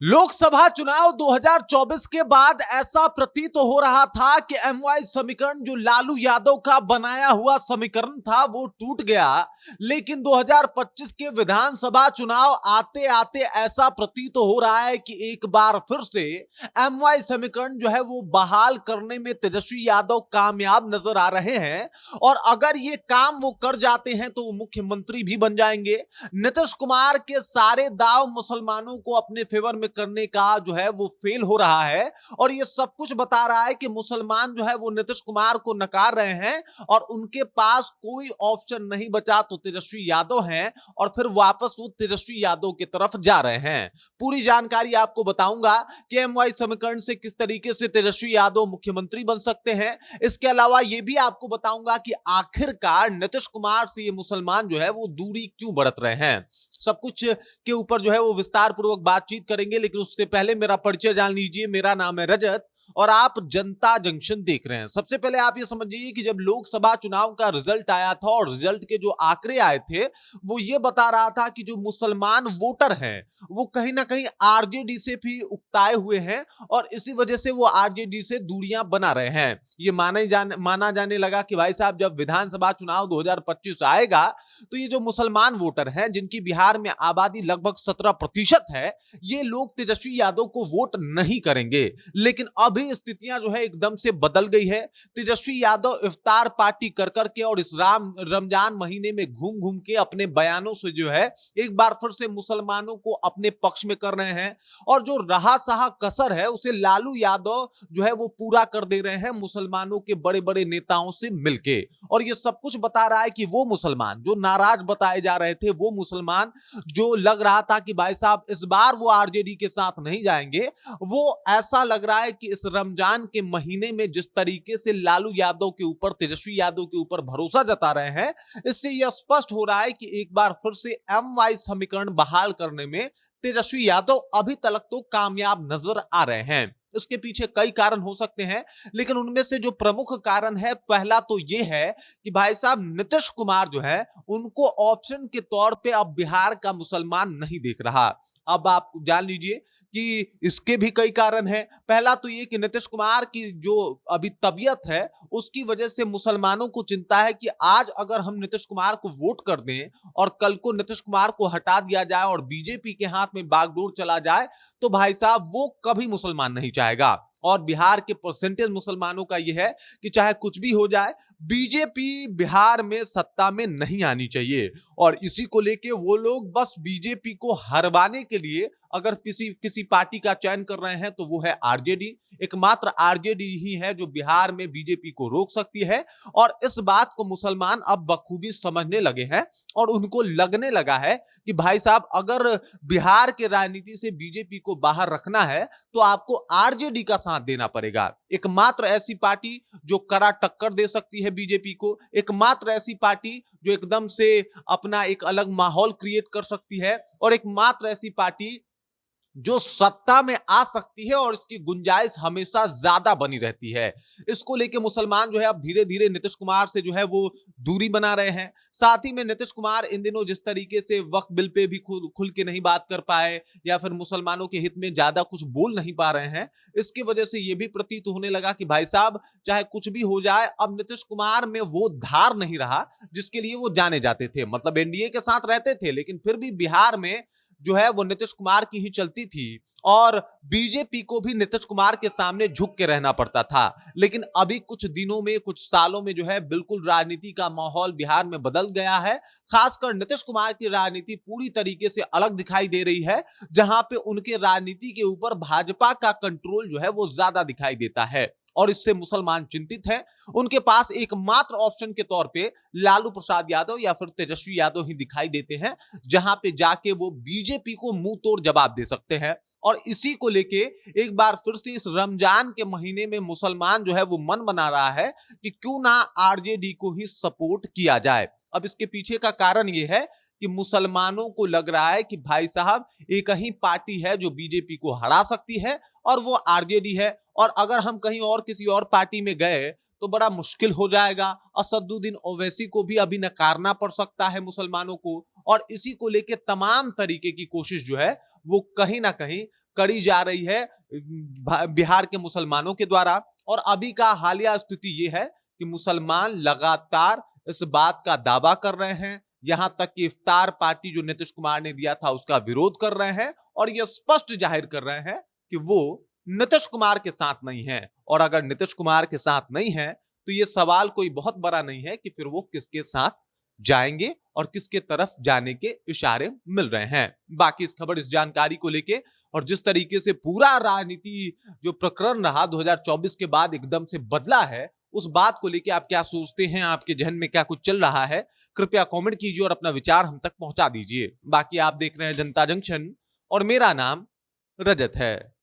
लोकसभा चुनाव 2024 के बाद ऐसा प्रतीत हो रहा था कि एमवाई समीकरण जो लालू यादव का बनाया हुआ समीकरण था वो टूट गया। लेकिन 2025 के विधानसभा चुनाव आते आते ऐसा प्रतीत हो रहा है कि एक बार फिर से एमवाई समीकरण जो है वो बहाल करने में तेजस्वी यादव कामयाब नजर आ रहे हैं। और अगर ये काम वो कर जाते हैं तो वो मुख्यमंत्री भी बन जाएंगे। नीतीश कुमार के सारे दाव मुसलमानों को अपने फेवर में करने का जो है वो फेल हो रहा है। और ये सब कुछ बता रहा है कि मुसलमान जो है वो नीतीश कुमार को नकार रहे हैं और उनके पास कोई ऑप्शन नहीं बचा तो तेजस्वी यादव हैं। और फिर वापस वो तेजस्वी यादव की तरफ जा रहे हैं। पूरी जानकारी आपको बताऊंगा कि एमवाई समीकरण से किस तरीके से तेजस्वी यादव मुख्यमंत्री बन सकते हैं। इसके अलावा यह भी आपको बताऊंगा कि आखिरकार नीतीश कुमार से ये मुसलमान जो है वो दूरी क्यों बरत रहे हैं। सब कुछ के ऊपर जो है वो विस्तार पूर्वक बातचीत करेंगे, लेकिन उससे पहले मेरा परिचय जान लीजिए। मेरा नाम है रजत और आप जनता जंक्शन देख रहे हैं। सबसे पहले आप ये समझिए कि जब लोकसभा चुनाव का रिजल्ट आया था और रिजल्ट के जो आंकड़े आए थे वो ये बता रहा था कि जो मुसलमान वोटर हैं वो कहीं ना कहीं आरजेडी से भी उकताए हुए हैं और इसी वजह से वो आरजेडी से दूरियां बना रहे हैं। ये माना जाने लगा कि भाई साहब जब विधानसभा चुनाव 2025 आएगा तो ये जो मुसलमान वोटर हैं जिनकी बिहार में आबादी लगभग 17% है, ये लोग तेजस्वी यादव को वोट नहीं करेंगे। लेकिन अभी स्थितियां जो है एकदम से बदल गई है। तेजस्वी यादव इफ्तार पार्टी कर करके और इस रमजान महीने में घूम घूम के अपने बयानों से जो है एक बार फिर से मुसलमानों को अपने पक्ष में कर रहे हैं। और जो रहा सहा कसर है उसे लालू यादव जो है वो पूरा कर दे रहे हैं मुसलमानों के बड़े बड़े नेताओं से मिलके। और ये सब कुछ बता रहा है कि वो मुसलमान जो नाराज बताए जा रहे थे, वो मुसलमान जो लग रहा था कि भाई साहब इस बार वो आरजेडी के साथ नहीं जाएंगे, वो ऐसा लग रहा है कि इस रमजान के महीने में जिस तरीके से लालू यादव के ऊपर, तेजस्वी यादव के ऊपर भरोसा जता रहे हैं, इससे यह स्पष्ट हो रहा है कि एक बार फिर से एमवाई समीकरण बहाल करने में तेजस्वी यादव अभी तक तो कामयाब नजर आ रहे हैं। इसके पीछे कई कारण हो सकते हैं, लेकिन उनमें से जो प्रमुख कारण है, पहला तो यह है कि भाई साहब नीतीश कुमार जो है उनको ऑप्शन के तौर पे अब बिहार का मुसलमान नहीं देख रहा। अब आप जान लीजिए कि इसके भी कई कारण हैं। पहला तो ये कि नीतीश कुमार की जो अभी तबीयत है उसकी वजह से मुसलमानों को चिंता है कि आज अगर हम नीतीश कुमार को वोट कर दें और कल को नीतीश कुमार को हटा दिया जाए और बीजेपी के हाथ में बागडोर चला जाए तो भाई साहब वो कभी मुसलमान नहीं चाहेगा। और बिहार के परसेंटेज मुसलमानों का यह है कि चाहे कुछ भी हो जाए बीजेपी बिहार में सत्ता में नहीं आनी चाहिए। और इसी को लेके वो लोग बस बीजेपी को हरवाने के लिए अगर किसी किसी पार्टी का चयन कर रहे हैं तो वो है आरजेडी। एकमात्र आरजेडी ही है जो बिहार में बीजेपी को रोक सकती है। और इस बात को मुसलमान अब बखूबी समझने लगे हैं और उनको लगने लगा है कि भाई साहब अगर बिहार के राजनीति से बीजेपी को बाहर रखना है तो आपको आरजेडी का साथ देना पड़ेगा। एकमात्र ऐसी पार्टी जो कड़ा टक्कर दे सकती है बीजेपी को, एकमात्र ऐसी पार्टी जो एकदम से अपना एक अलग माहौल क्रिएट कर सकती है और एकमात्र ऐसी पार्टी जो सत्ता में आ सकती है और इसकी गुंजाइश हमेशा ज्यादा बनी रहती है। इसको लेके मुसलमान जो है अब धीरे धीरे नीतीश कुमार से जो है वो दूरी बना रहे हैं। साथ ही में नीतीश कुमार इन दिनों जिस तरीके से वक्फ बिल पे भी खुल के नहीं बात कर पाए या फिर मुसलमानों के हित में ज्यादा कुछ बोल नहीं पा रहे हैं, इसकी वजह से यह भी प्रतीत होने लगा कि भाई साहब चाहे कुछ भी हो जाए अब नीतीश कुमार में वो धार नहीं रहा जिसके लिए वो जाने जाते थे। मतलब एनडीए के साथ रहते थे लेकिन फिर भी बिहार में जो है वो नीतीश कुमार की ही चलती थी और बीजेपी को भी नीतीश कुमार के सामने झुक के रहना पड़ता था। लेकिन अभी कुछ दिनों में, कुछ सालों में जो है बिल्कुल राजनीति का माहौल बिहार में बदल गया है। खासकर नीतीश कुमार की राजनीति पूरी तरीके से अलग दिखाई दे रही है, जहां पे उनके राजनीति के ऊपर भाजपा का कंट्रोल जो है वो ज्यादा दिखाई देता है। और इससे मुसलमान चिंतित हैं। उनके पास एकमात्र ऑप्शन के तौर पे लालू प्रसाद यादव या फिर तेजस्वी यादव ही दिखाई देते हैं, जहां पे जाके वो बीजेपी को मुंह तोड़ जवाब दे सकते हैं। और इसी को लेके एक बार फिर से इस रमजान के महीने में मुसलमान जो है वो मन बना रहा है कि क्यों ना आरजेडी को ही सपोर्ट किया जाए। अब इसके पीछे का कारण ये है कि मुसलमानों को लग रहा है कि भाई साहब एक ही पार्टी है जो बीजेपी को हरा सकती है और वो आरजेडी है। और अगर हम कहीं और किसी और पार्टी में गए तो बड़ा मुश्किल हो जाएगा। असदुद्दीन ओवैसी को भी अभी नकारना पड़ सकता है मुसलमानों को। और इसी को लेकर तमाम तरीके की कोशिश जो है वो कहीं ना कहीं करी जा रही है बिहार के मुसलमानों के द्वारा। और अभी का हालिया स्थिति ये है कि मुसलमान लगातार इस बात का दावा कर रहे हैं, यहां तक कि इफ्तार पार्टी जो नीतीश कुमार ने दिया था उसका विरोध कर रहे हैं और यह स्पष्ट जाहिर कर रहे हैं कि वो नीतीश कुमार के साथ नहीं है। और अगर नीतीश कुमार के साथ नहीं है तो यह सवाल कोई बहुत बड़ा नहीं है कि फिर वो किसके साथ जाएंगे और किसके तरफ जाने के इशारे मिल रहे हैं। बाकी इस खबर, इस जानकारी को लेके और जिस तरीके से पूरा राजनीति जो प्रकरण रहा 2024 के बाद एकदम से बदला है, उस बात को लेके आप क्या सोचते हैं? आपके जहन में क्या कुछ चल रहा है? कृपया कमेंट कीजिए और अपना विचार हम तक पहुंचा दीजिए। बाकी आप देख रहे हैं जनता जंक्शन और मेरा नाम रजत है।